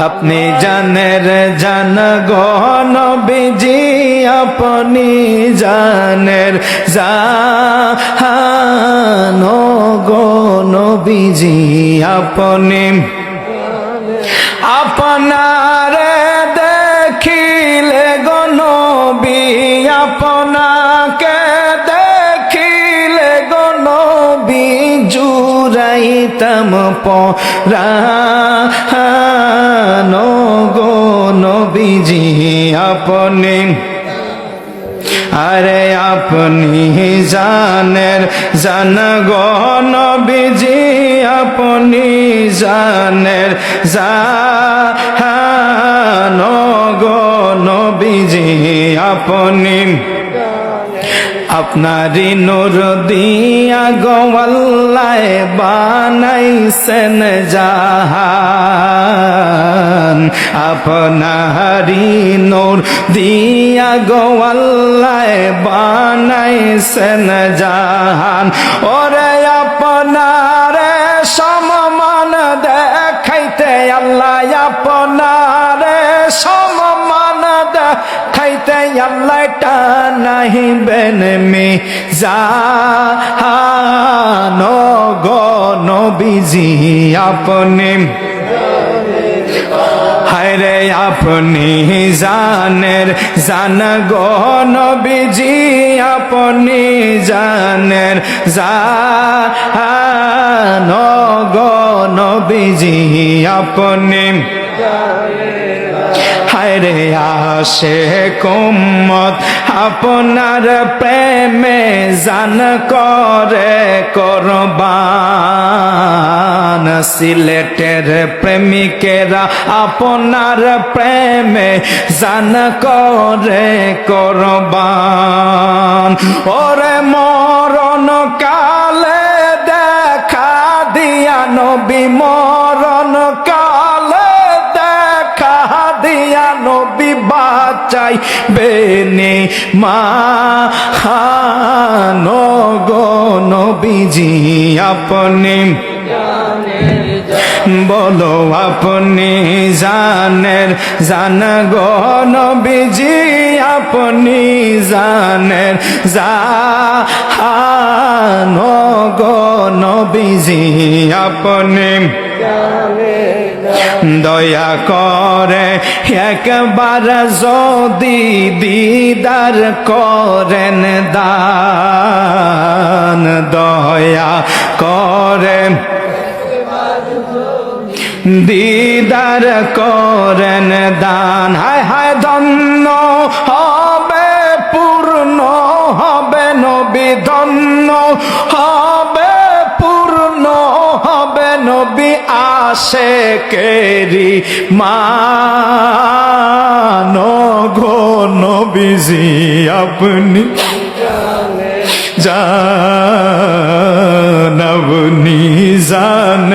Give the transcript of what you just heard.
আপনি জানের জান গো নবীজি আপনি জানের জান গো নবীজি আপনি আপনারে দেখিলে গো নবী আপনাকে দেখিলে গো নবী জুরাইতাম পরাণ গো নবীজি আপনি আরে আপনি জানের জান গো নবীজি আপনি জানের জান গো নবীজি আপনি আপনারি নূর দিয়া গো আল্লাহ বানাইছেন জাহান আপনারি নূর দিয়া গো আল্লাহ বানাইছেন জাহান ওরে আপনারে সম্মান দেখাইতে আল্লাহ আপনারে সম্মান দেখাইতে আল্লাহ টানাইবেন মিজান গো নবীজি আপনি হায়রে আপনি জানের জান গো নবীজি আপনি জানের জান গো নবীজি আপনি হায়রে আশে কুম্মত আপনার প্রেমে জান করে কুরবান সিলেটের প্রেমিকেরা আপনার প্রেমে জান করে কুরবান ওরে মরণ কালে দেখা দিয়া নবী মরণ কালে দেখা দিয়া নবী বাঁচাই বেনে মান গো নবীজি আপনি বলো আপনি জানের জান গো নবীজি আপনি জানের জান গো নবীজি আপনি দয়া করে একবার যদি দিদার করেন দান দয়া করে দিদার করেন দান হায় হায় ধন্য হবে পূর্ণ হবে নবী ধন্য হবে পূর্ণ হবে নবী আশেকেরি মান গো নবীজি আপনি জান আপনি জান